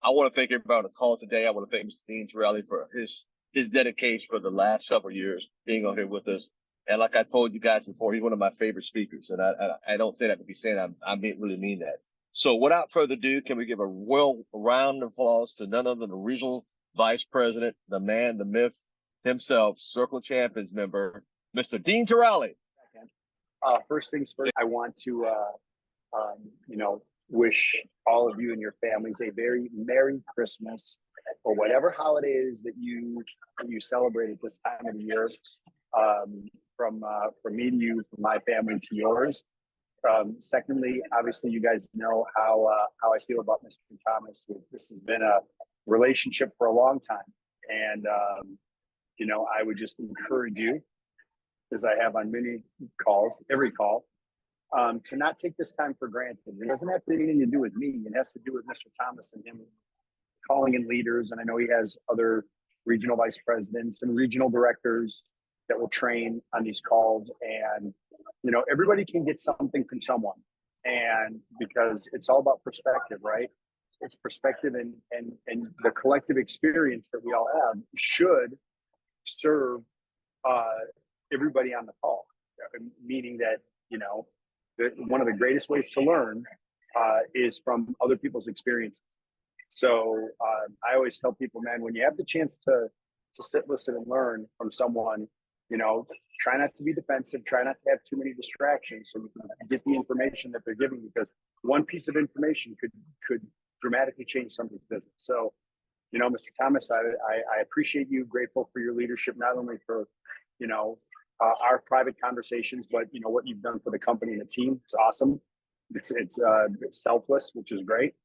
I want to thank everybody on the call today. I want to thank Mr. Dean Tarrolly for his dedication for the last several years being on here with us. And like I told you guys before, he's one of my favorite speakers. And I don't say that to be saying really mean that. So without further ado, can we give a royal round of applause to none other than the regional vice president, the man, the myth himself, Circle Champions member, Mr. Dean Tarrolly. First things first, I want to, wish all of you and your families a very Merry Christmas, or whatever holiday it is that you celebrate at this time of the year. From me to you, from my family to yours. Secondly, obviously, you guys know how I feel about Mr. Thomas. This has been a relationship for a long time, and I would just encourage you, as I have on many calls, every call, to not take this time for granted. It doesn't have anything to do with me. It has to do with Mr. Thomas and him calling in leaders. And I know he has other regional vice presidents and regional directors that will train on these calls. And, everybody can get something from someone. And because it's all about perspective, right? It's perspective, and the collective experience that we all have should serve everybody on the call, meaning that, one of the greatest ways to learn is from other people's experiences. So I always tell people, man, when you have the chance to sit, listen, and learn from someone, try not to be defensive, try not to have too many distractions so you can get the information that they're giving you, because one piece of information could dramatically change somebody's business. So, Mr. Thomas, I appreciate you, grateful for your leadership, not only for, our private conversations, but what you've done for the company and the team. It's awesome. It's selfless, which is great.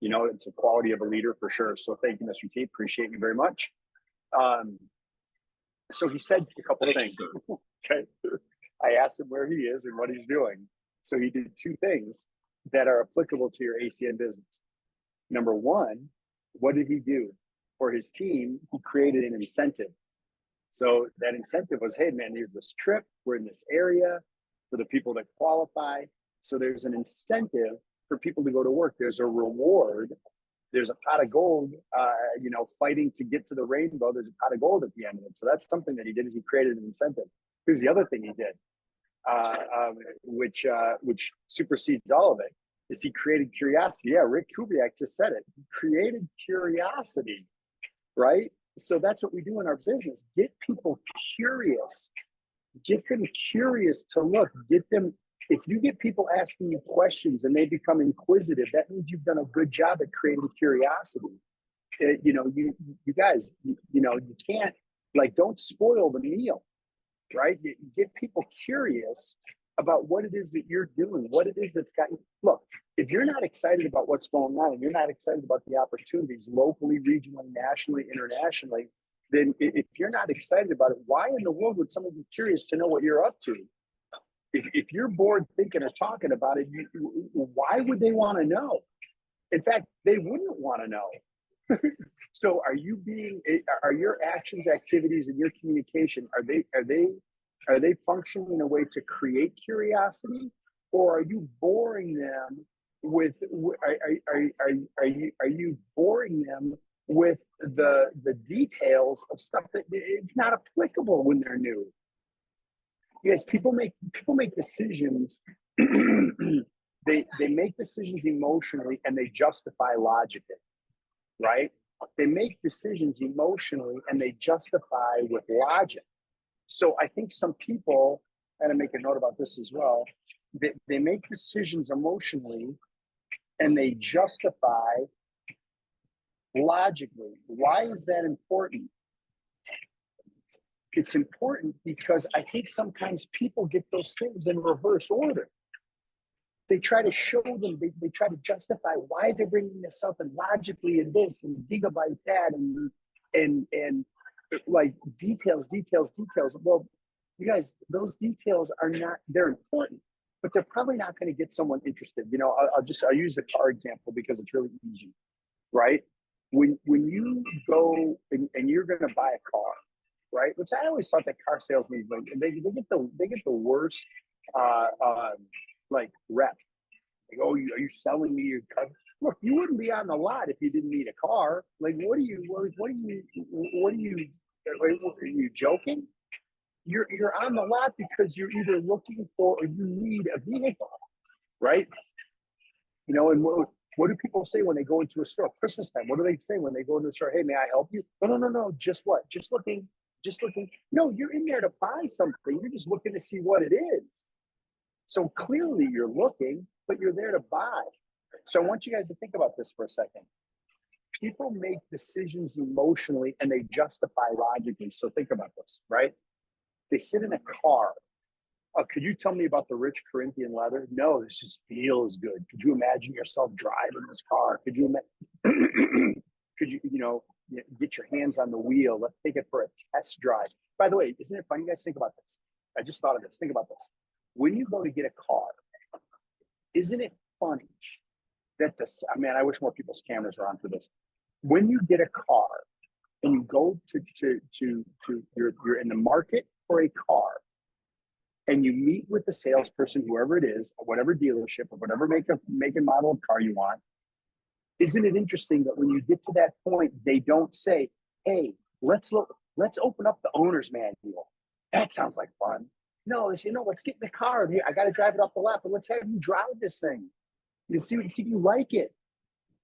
It's a quality of a leader for sure. So thank you, Mr. T. Appreciate you very much. So he said a couple of things. Okay. I asked him where he is and what he's doing. So he did two things that are applicable to your ACN business. Number one, what did he do? For his team, he created an incentive. So that incentive was, hey, man, here's this trip. We're in this area for the people that qualify. So there's an incentive for people to go to work. There's a reward. There's a pot of gold, fighting to get to the rainbow. There's a pot of gold at the end of it. So that's something that he did, is he created an incentive. Here's the other thing he did, which supersedes all of it, is he created curiosity. Yeah, Rick Kubiak just said it. He created curiosity, right? So that's what we do in our business. Get people curious. Get them curious to look. Get them. If you get people asking you questions and they become inquisitive, that means you've done a good job at creating curiosity. You guys, you can't, don't spoil the meal, right? You get people curious about what it is that you're doing, what it is that's got you. Look, if you're not excited about what's going on, and you're not excited about the opportunities locally, regionally, nationally, internationally, then if you're not excited about it, why in the world would someone be curious to know what you're up to? If you're bored thinking or talking about it, why would they want to know? In fact, they wouldn't want to know. So are your actions, activities, and your communication, are they functioning in a way to create curiosity, or are you boring them with are you boring them with the details of stuff that it's not applicable when they're new? Yes, people make decisions. they make decisions emotionally, and they justify logically, right? They make decisions emotionally and they justify with logic. So I think some people, and I make a note about this as well, they make decisions emotionally and they justify logically. Why is that important? It's important because I think sometimes people get those things in reverse order. They try to show them, they try to justify why they're bringing this up, and logically and this and gigabyte that and like details. Well, you guys, those details are not, they're important, but they're probably not going to get someone interested. I'll use the car example because it's really easy, right? When you go and you're going to buy a car, right? Which I always thought that car salesmen, they get the worst rep. Like, oh, are you selling me your car? Look, you wouldn't be on the lot if you didn't need a car. Like, are you joking? You're on the lot because you're either looking for or you need a vehicle, right? You know, and what do people say when they go into a store? Christmas time, what do they say when they go into the store? Hey, may I help you? No. Just what? Just looking. Just looking. No, you're in there to buy something. You're just looking to see what it is. So clearly you're looking, but you're there to buy. So I want you guys to think about this for a second. People make decisions emotionally and they justify logically. So think about this, right? They sit in a car. Could you tell me about the rich Corinthian leather? No, this just feels good. Could you imagine yourself driving this car? Could you could you get your hands on the wheel? Let's take it for a test drive. By the way, isn't it funny? You guys think about this. I just thought of this. Think about this. When you go to get a car, isn't it funny that I wish more people's cameras were on for this. When you get a car and you go you're in the market for a car and you meet with the salesperson, whoever it is, or whatever dealership or whatever make and model of car you want, isn't it interesting that when you get to that point, they don't say, hey, let's open up the owner's manual. That sounds like fun. No, they say, no, let's get in the car. I got to drive it up the lot, but let's have you drive this thing. You see if you like it,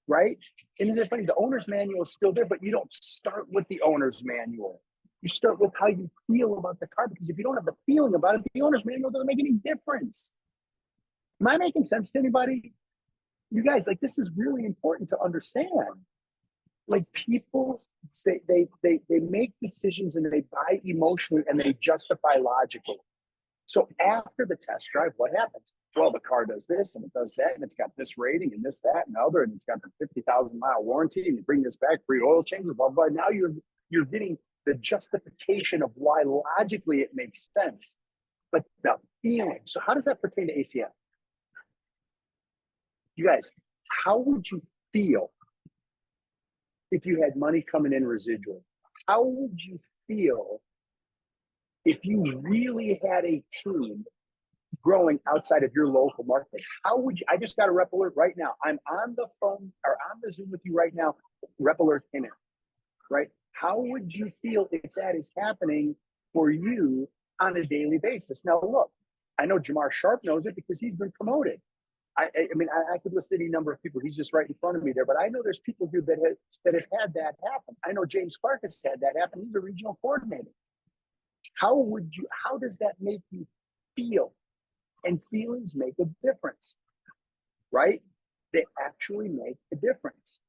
right? And isn't it funny? The owner's manual is still there, but you don't start with the owner's manual. You start with how you feel about the car, because if you don't have the feeling about it, the owner's manual doesn't make any difference. Am I making sense to anybody? You guys, like, this is really important to understand. Like, people, they make decisions and they buy emotionally and they justify logically. So after the test drive, what happens? Well, the car does this and it does that, and it's got this rating and this, that, and other, and it's got the 50,000-mile warranty, and you bring this back, free oil changes, blah, blah. Now you're getting the justification of why logically it makes sense, but the feeling. So how does that pertain to ACM? You guys, how would you feel if you had money coming in residual? How would you feel if you really had a team growing outside of your local market? How would you? I just got a rep alert right now. I'm on the phone or on the Zoom with you right now. Rep alert came in, right? How would you feel if that is happening for you on a daily basis? Now, look, I know Jamar Sharp knows it because he's been promoted. I mean, I could list any number of people. He's just right in front of me there, but I know there's people here that have had that happen. I know James Clark has had that happen. He's a regional coordinator. How does that make you feel? And feelings make a difference, right? They actually make a difference.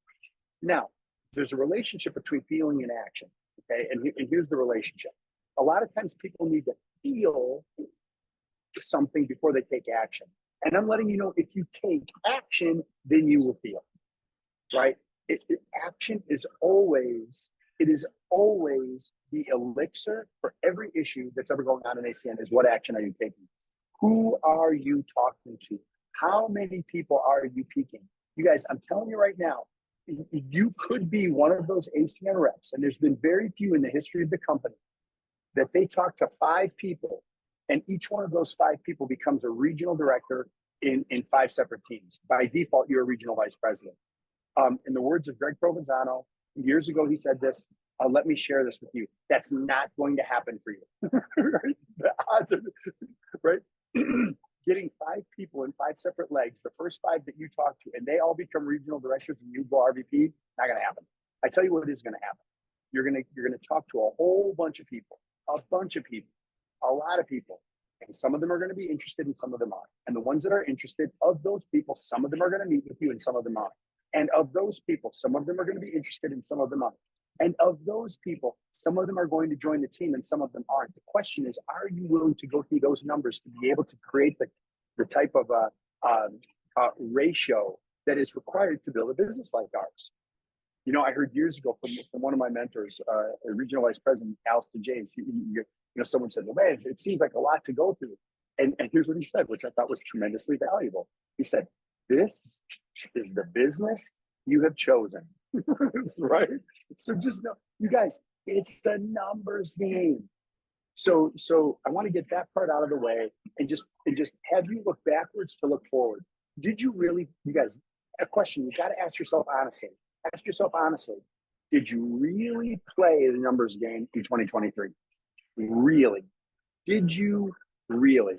Now, there's a relationship between feeling and action, okay? And here's the relationship. A lot of times people need to feel something before they take action. And I'm letting you know, if you take action, then you will feel, right? Action is always the elixir for every issue that's ever going on in ACN. Is what action are you taking? Who are you talking to? How many people are you peaking? You guys, I'm telling you right now, you could be one of those ACN reps, and there's been very few in the history of the company that they talk to 5 people, and each one of those 5 people becomes a regional director in 5 separate teams. By default, you're a regional vice president. In the words of Greg Provenzano, years ago, he said this, let me share this with you. That's not going to happen for you. Right? The odds are, right? Getting 5 people in 5 separate legs, the first 5 that you talk to, and they all become regional directors and you go RVP, not going to happen. I tell you what is going to happen. You're going to talk to a whole bunch of people, a lot of people. And some of them are going to be interested and some of them aren't. And the ones that are interested, of those people, some of them are going to meet with you and some of them aren't. And of those people, some of them are going to be interested and some of them aren't. And of those people, some of them are going to join the team and some of them aren't. The question is, are you willing to go through those numbers to be able to create the type of ratio that is required to build a business like ours? You know, I heard years ago from one of my mentors, a regional vice president, Alistair James, someone said, well, man, it seems like a lot to go through. And here's what he said, which I thought was tremendously valuable. He said, this is the business you have chosen. Right? So just know, you guys, it's a numbers game. So I want to get that part out of the way and just have you look backwards to look forward. Did you really, you guys, a question you got to ask yourself honestly. Ask yourself honestly, did you really play the numbers game in 2023? Really? Did you really?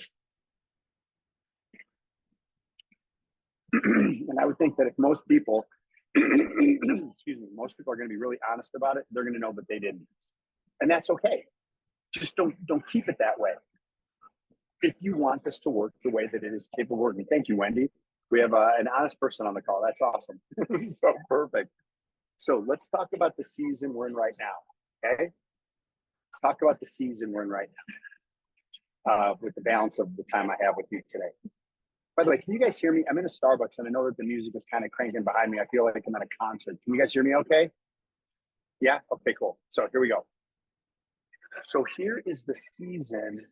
And I would think that if most people, excuse me, most people are going to be really honest about it, they're going to know that they didn't. And that's okay. Just don't keep it that way. If you want this to work the way that it is capable of working. Thank you, Wendy. We have an honest person on the call. That's awesome. So perfect. So let's talk about the season we're in right now. Okay. Let's talk about the season we're in right now with the balance of the time I have with you today. By the way, can you guys hear me? I'm in a Starbucks and I know that the music is kind of cranking behind me. I feel like I'm at a concert. Can you guys hear me okay? Yeah? Okay, cool. So here we go. So here is the season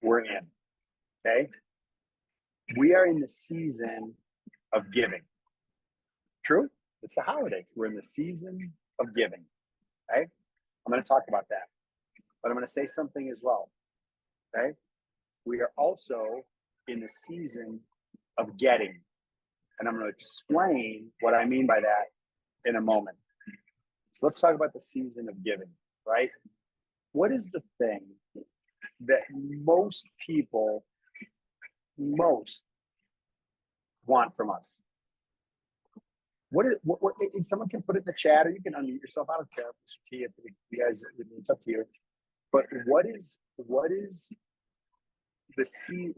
we're in. Okay. We are in the season of giving. True? It's the holidays. We're in the season of giving. Okay. I'm going to talk about that, but I'm going to say something as well. Okay. We are also in the season of getting, and I'm going to explain what I mean by that in a moment. So let's talk about the season of giving, right? What is the thing that most people want from us? What, and someone can put it in the chat, or you can unmute yourself. I don't care, Mr. T, if you guys, it's up to you. But what is the seed?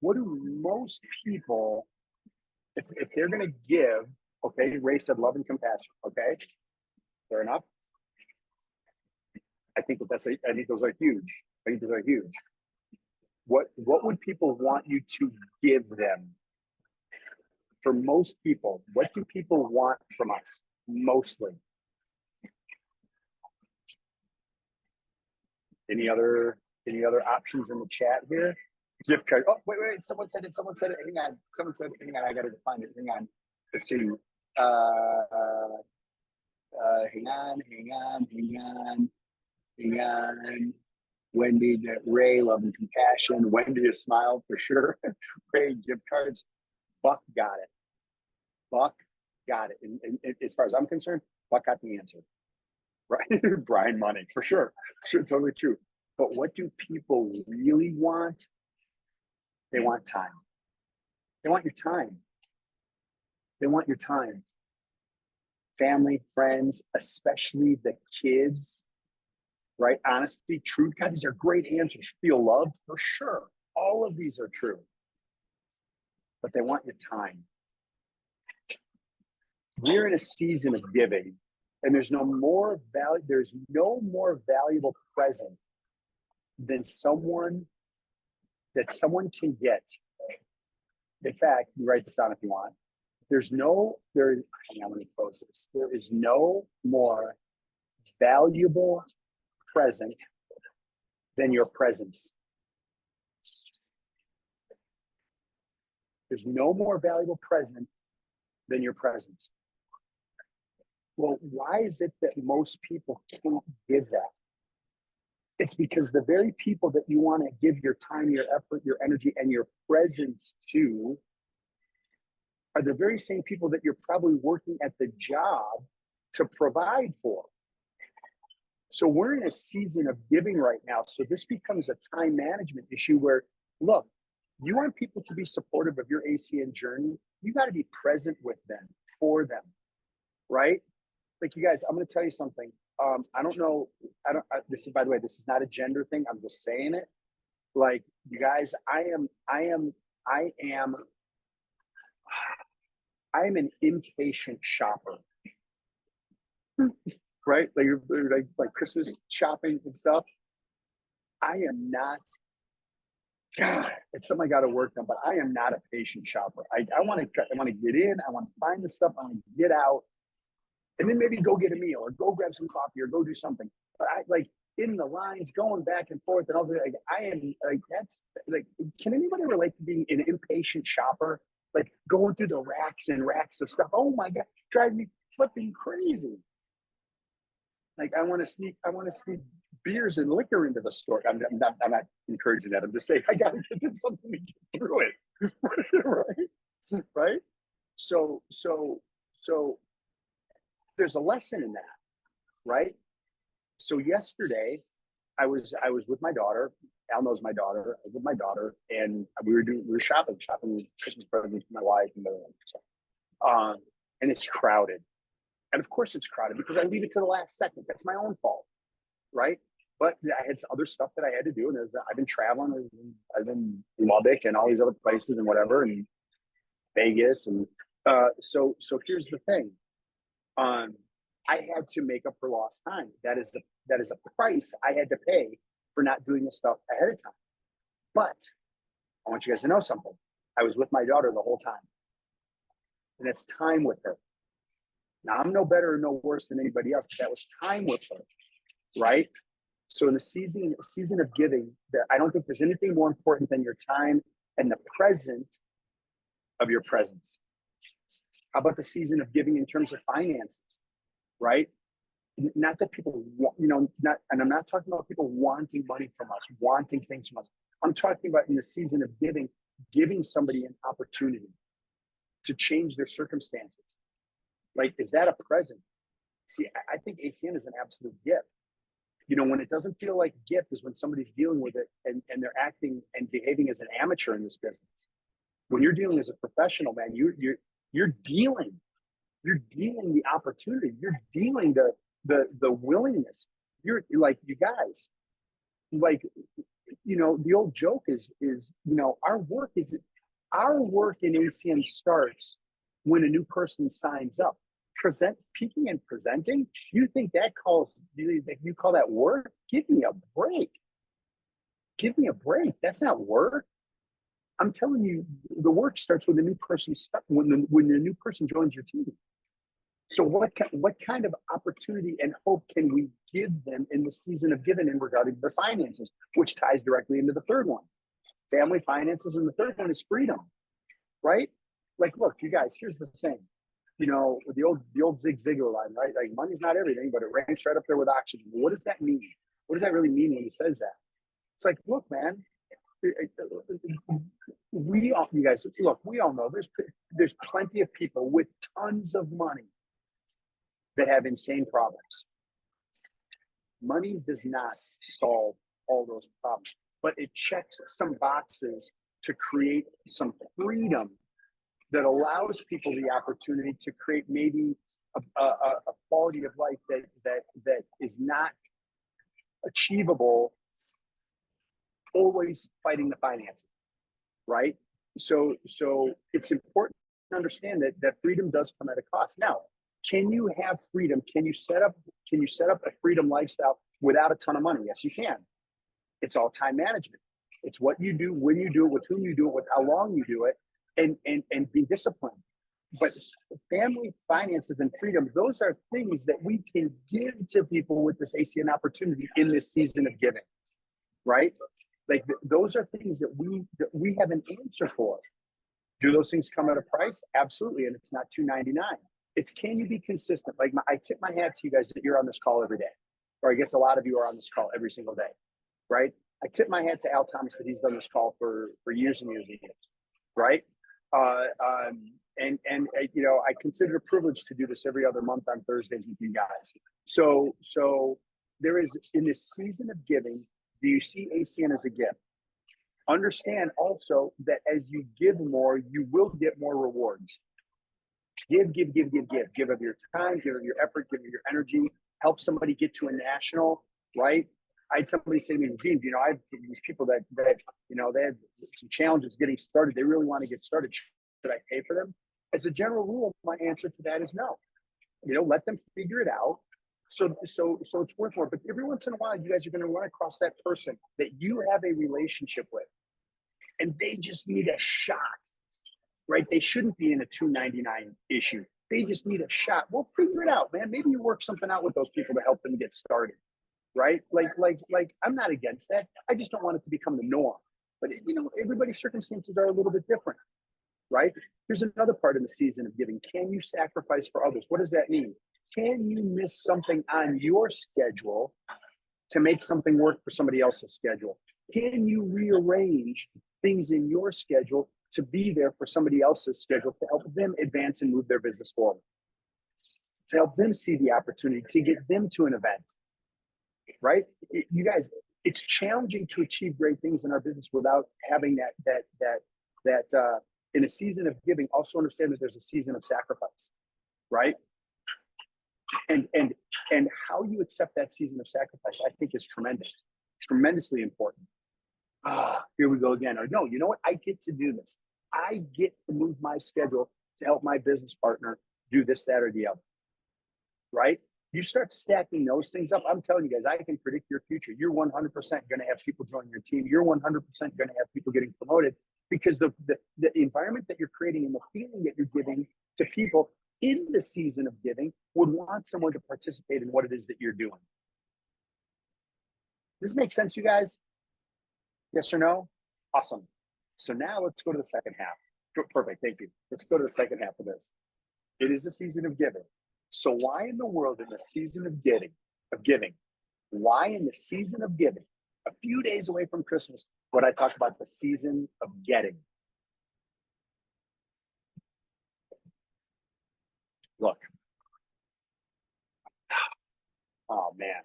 What do most people, if they're going to give? Okay, Ray said love and compassion. Okay, fair enough. I think I think those are huge. I think those are huge. What would people want you to give them? For most people, what do people want from us? Mostly. Any other options in the chat here? Gift card. Oh, wait. Someone said it. Hang on. I got to find it. Hang on. Let's see. Hang on. Wendy, Ray, love and compassion. Wendy, a smile for sure. Ray, gift cards. Buck got it. And as far as I'm concerned, Buck got the answer. Right? Brian, money for sure. Totally true. But what do people really want? They want time. They want your time. They want your time. Family, friends, especially the kids, right? Honesty, truth. God, these are great answers. Feel loved for sure. All of these are true. But they want your time. We're in a season of giving, and there's no more valuable present than someone can get. In fact, you write this down if you want. Hang on, let me close this. There is no more valuable present than your presence. There's no more valuable present than your presence. Well, why is it that most people can't give that? It's because the very people that you want to give your time, your effort, your energy, and your presence to are the very same people that you're probably working at the job to provide for. So we're in a season of giving right now. So this becomes a time management issue where, look, you want people to be supportive of your ACN journey. You got to be present with them, for them, right? Like, you guys, I'm going to tell you something. I don't know. This is, by the way, this is not a gender thing. I'm just saying it. Like, you guys, I am an impatient shopper, right? Like Christmas shopping and stuff. I am not. God, it's something I got to work on, but I am not a patient shopper. I want to get in. I want to find the stuff. I want to get out. And then maybe go get a meal or go grab some coffee or go do something. But I like in the lines, going back and forth and all that. Like, I am like, that's like, can anybody relate to being an impatient shopper? Like going through the racks and racks of stuff. Oh my God, drive me flipping crazy. Like I want to sneak beers and liquor into the store. I'm not encouraging that. I'm just saying I got to get something to get through it. Right? so there's a lesson in that, right? So yesterday I was with my daughter. Al knows my daughter. I was with my daughter, and we were shopping Christmas presents for my wife and everything. And it's crowded. And of course it's crowded because I leave it to the last second. That's my own fault, right? But I had other stuff that I had to do, and I've been traveling. I've been in Lubbock and all these other places and whatever, and Vegas, and so here's the thing. I had to make up for lost time. That is a price I had to pay for not doing this stuff ahead of time. But I want you guys to know something. I was with my daughter the whole time, and it's time with her. Now I'm no better or no worse than anybody else, but that was time with her, right? So in the season of giving, I don't think there's anything more important than your time and the present of your presence. How about the season of giving in terms of finances, right? Not that people want, and I'm not talking about people wanting money from us, wanting things from us. I'm talking about in the season of giving somebody an opportunity to change their circumstances. Like, is that a present? See, I think ACN is an absolute gift. When it doesn't feel like a gift is when somebody's dealing with it and they're acting and behaving as an amateur in this business. When you're dealing as a professional, man, you're dealing the opportunity. You're dealing the willingness. You're like, you guys, like, the old joke is our work in ACN starts when a new person signs up. Peaking and presenting, you think you call that work? Give me a break. That's not work. I'm telling you, the work starts when the new person joins your team. So what kind of opportunity and hope can we give them in the season of giving in regarding their finances, which ties directly into the third one, family finances, and the third one is freedom, right? Like, look, you guys, here's the thing. The old Zig Ziglar line, right? Like, money's not everything, but it ranks right up there with oxygen. What does that mean? What does that really mean when he says that? It's like, look, man, we all know there's plenty of people with tons of money that have insane problems. Money does not solve all those problems, but it checks some boxes to create some freedom that allows people the opportunity to create maybe a quality of life that is not achievable always fighting the finances, right? So it's important to understand that freedom does come at a cost. Now, can you have freedom? Can you set up a freedom lifestyle without a ton of money? Yes, you can. It's all time management. It's what you do, when you do it, with whom you do it, with how long you do it, and be disciplined. But family finances and freedom, those are things that we can give to people with this ACN opportunity in this season of giving, right? Like, those are things that we have an answer for. Do those things come at a price? Absolutely, and it's not $2.99. It's, can you be consistent? Like, I tip my hat to you guys that you're on this call every day, or I guess a lot of you are on this call every single day, right? I tip my hat to Al Thomas that he's done this call for years and years and years, right? I consider it a privilege to do this every other month on Thursdays with you guys. So there is, in this season of giving, do you see ACN as a gift? Understand also that as you give more, you will get more rewards. Give. Give of your time, give of your effort, give of your energy, help somebody get to a national, right? I had somebody say to me, Gene, I have these people that they had some challenges getting started. They really want to get started. Should I pay for them? As a general rule, my answer to that is no. Let them figure it out. So it's worth more. But every once in a while, you guys are going to run across that person that you have a relationship with, and they just need a shot, right? They shouldn't be in a $2.99 issue. They just need a shot. We'll figure it out, man. Maybe you work something out with those people to help them get started, right? Like I'm not against that. I just don't want it to become the norm. But everybody's circumstances are a little bit different, right? Here's another part of the season of giving. Can you sacrifice for others? What does that mean? Can you miss something on your schedule to make something work for somebody else's schedule? Can you rearrange things in your schedule to be there for somebody else's schedule, to help them advance and move their business forward, to help them see the opportunity, to get them to an event, right? You guys, it's challenging to achieve great things in our business without having that in a season of giving. Also understand that there's a season of sacrifice, right? And how you accept that season of sacrifice, I think, is tremendously important. Here we go again. Or no, you know what? I get to do this. I get to move my schedule to help my business partner do this, that, or the other, right? You start stacking those things up. I'm telling you guys, I can predict your future. You're 100% going to have people join your team. You're 100% going to have people getting promoted, because the environment that you're creating and the feeling that you're giving to people in the season of giving would want someone to participate in what it is that you're doing. Does this make sense, you guys? Yes or no? Awesome. So now let's go to the second half. Perfect. Thank you. Let's go to the second half of this. It is the season of giving. So why in the world, in the season of giving, why in the season of giving, a few days away from Christmas, would I talk about the season of getting? Look. Oh man.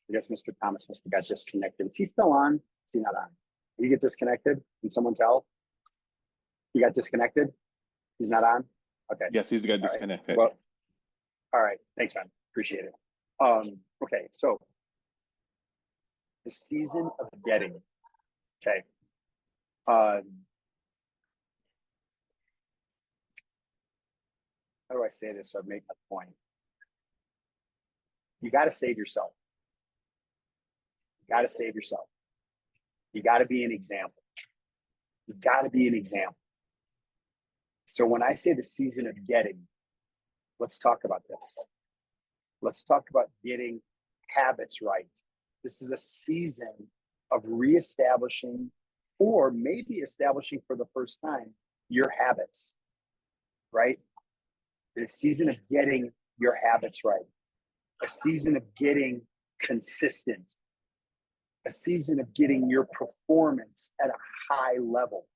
I guess Mr. Thomas must have got disconnected. Is he still on? Is he not on? Did he get disconnected? Can someone tell? He got disconnected? He's not on? Okay. Yes, he's got disconnected. Well, all right. Thanks, man. Appreciate it. Okay. So the season of getting. Okay. How do I say this so I make a point? You got to save yourself. You got to save yourself. You got to be an example. You got to be an example. So when I say the season of getting, let's talk about this. Let's talk about getting habits right. This is a season of reestablishing, or maybe establishing for the first time, your habits, right? The season of getting your habits right. A season of getting consistent. A season of getting your performance at a high level,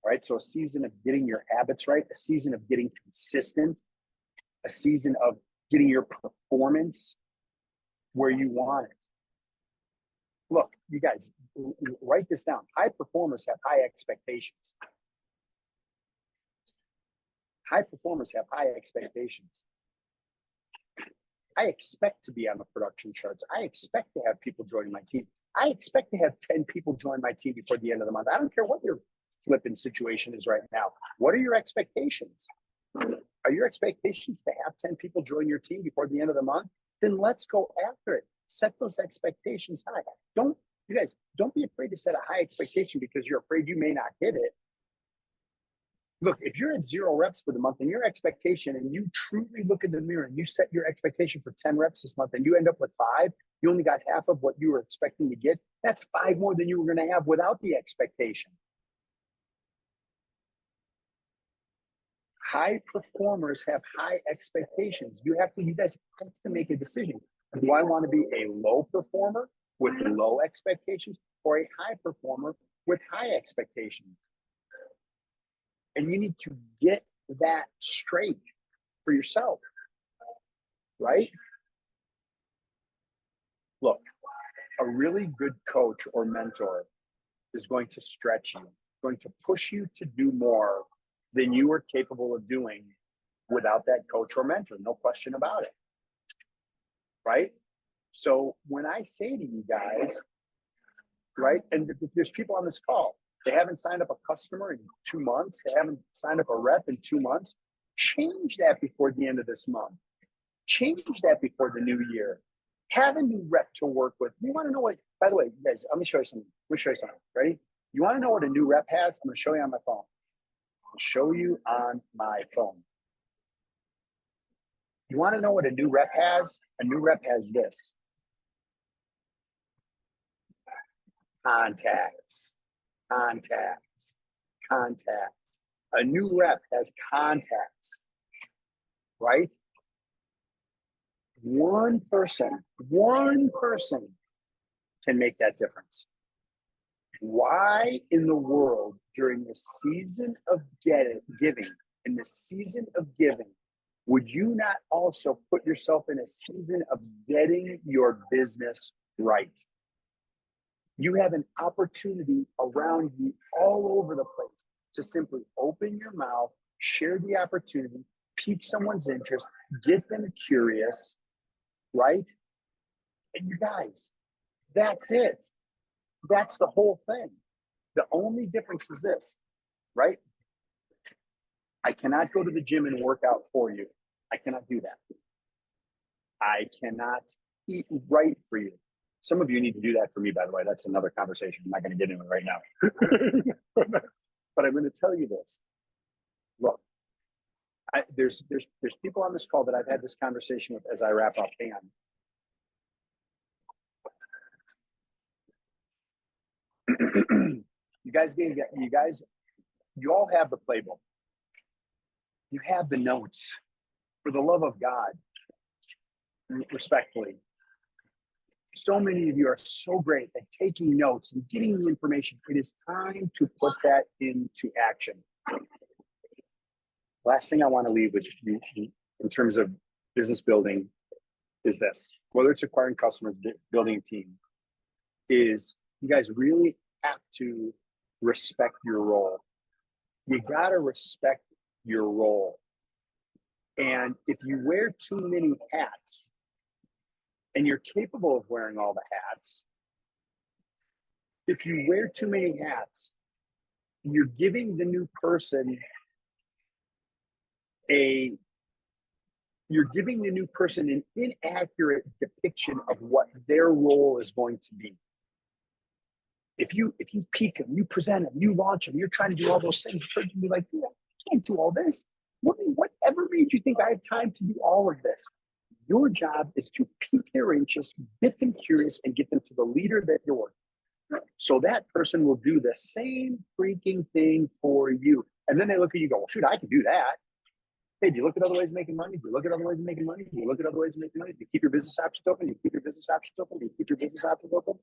right? So a season of getting your habits right, a season of getting consistent, a season of getting your performance where you want it. Look, you guys, write this down. High performers have high expectations. High performers have high expectations. I expect to be on the production charts. I expect to have people joining my team. I expect to have 10 people join my team before the end of the month. I don't care what your flipping situation is right now. What are your expectations? Are your expectations to have 10 people join your team before the end of the month? Then let's go after it. Set those expectations high. You guys, don't be afraid to set a high expectation because you're afraid you may not hit it. Look, if you're at 0 reps for the month and your expectation, and you truly look in the mirror and you set your expectation for 10 reps this month and you end up with 5, you only got half of what you were expecting to get. That's 5 more than you were going to have without the expectation. High performers have high expectations. You guys have to make a decision. Do I want to be a low performer with low expectations, or a high performer with high expectations? And you need to get that straight for yourself, right? Look, a really good coach or mentor is going to stretch you, going to push you to do more than you are capable of doing without that coach or mentor. No question about it, right? So when I say to you guys, right, and there's people on this call, they haven't signed up a customer in 2 months. They haven't signed up a rep in 2 months. Change that before the end of this month. Change that before the new year. Have a new rep to work with. You want to know what, by the way, you guys, let me show you something. Ready? You want to know what a new rep has? I'm going to show you on my phone. I'll show you on my phone. You want to know what a new rep has? A new rep has this. Contacts. A new rep has contacts, right? One person can make that difference. Why in the world during the season of giving, in the season of giving, would you not also put yourself in a season of getting your business right? You have an opportunity around you all over the place to simply open your mouth, share the opportunity, pique someone's interest, get them curious, right? And you guys, that's it. That's the whole thing. The only difference is this, right? I cannot go to the gym and work out for you. I cannot do that. I cannot eat right for you. Some of you need to do that for me, by the way. That's another conversation. I'm not going to get into it right now. But I'm going to tell you this. Look, there's people on this call that I've had this conversation with as I wrap up. Hang on. You all have the playbook. You have the notes. For the love of God, respectfully, so many of you are so great at taking notes and getting the information. It is time to put that into action. Last thing I want to leave with you in terms of business building is this, whether it's acquiring customers, building a team, is you guys really have to respect your role. You got to respect your role. And if you wear too many hats and you're capable of wearing all the hats, if you wear too many hats, you're giving the new person an inaccurate depiction of what their role is going to be. If you peak them, you present them, you launch them, you're trying to do all those things, you're be like, yeah, I can't do all this. Whatever made you think I have time to do all of this? Your job is to pique their interest, get them curious, and get them to the leader that you're working with. So that person will do the same freaking thing for you. And then they look at you and go, well, shoot, I can do that. Hey, do you look at other ways of making money? Do you look at other ways of making money? Do you look at other ways of making money? Do you keep your business options open? Do you keep your business options open? Do you keep your business options open?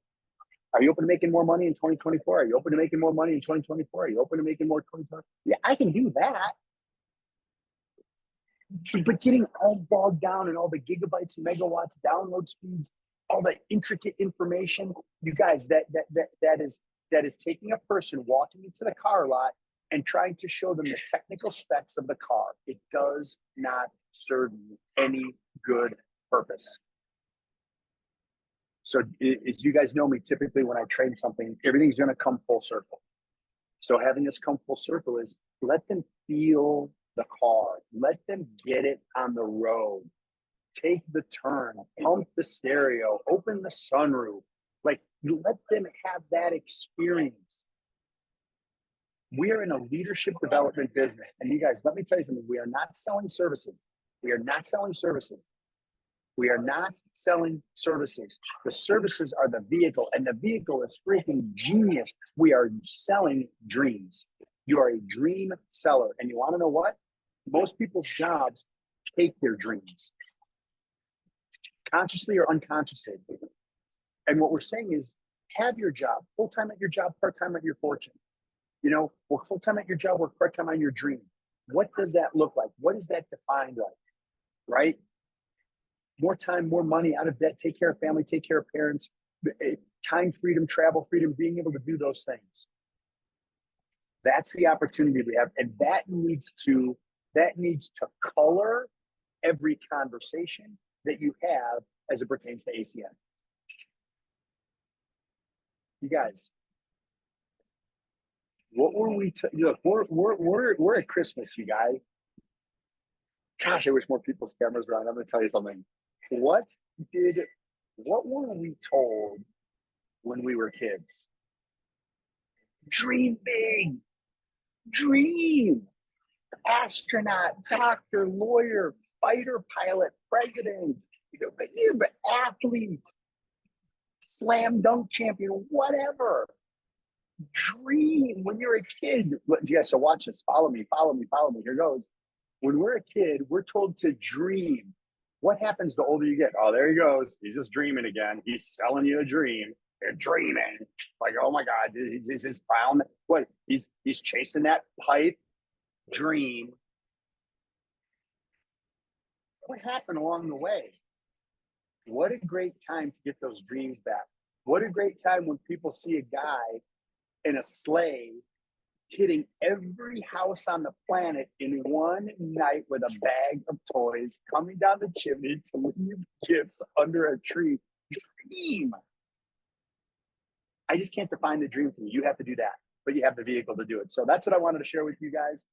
Are you open to making more money in 2024? Are you open to making more money in 2024? Are you open to making more 2024? Yeah, I can do that. But getting all bogged down in all the gigabytes and megawatts, download speeds, all the intricate information, you guys, that is taking a person walking into the car lot and trying to show them the technical specs of the car. It does not serve you any good purpose. So as you guys know me, typically when I train something, everything's going to come full circle. So having this come full circle is let them feel the car, let them get it on the road, take the turn, pump the stereo, open the sunroof, like let them have that experience. We are in a leadership development business. And you guys, let me tell you something. We are not selling services. We are not selling services. We are not selling services. The services are the vehicle, and the vehicle is freaking genius. We are selling dreams. You are a dream seller. And you want to know what? Most people's jobs take their dreams, consciously or unconsciously. And what we're saying is have your job, full-time at your job, part-time at your fortune. You know, work full-time at your job, work part-time on your dream. What does that look like? What is that defined like? Right? More time, more money, out of debt, take care of family, take care of parents, time freedom, travel freedom, being able to do those things. That's the opportunity we have. And that needs to color every conversation that you have as it pertains to ACN. You guys, what were we? Look, we're at Christmas, you guys. Gosh, I wish more people's cameras were on. I'm going to tell you something. What were we told when we were kids? Dream big. Dream. Astronaut, doctor, lawyer, fighter pilot, president, athlete, slam dunk champion, whatever. Dream when you're a kid. Yeah, so watch this. Follow me. Here goes. When we're a kid, we're told to dream. What happens the older you get? Oh, there he goes. He's just dreaming again. He's selling you a dream. They're dreaming. Like, oh my God, is his found what? He's chasing that pipe dream. What happened along the way? What a great time to get those dreams back. What a great time when people see a guy in a sleigh hitting every house on the planet in one night with a bag of toys, coming down the chimney to leave gifts under a tree. Dream. I just can't define the dream for you. You have to do that, but you have the vehicle to do it. So that's what I wanted to share with you guys.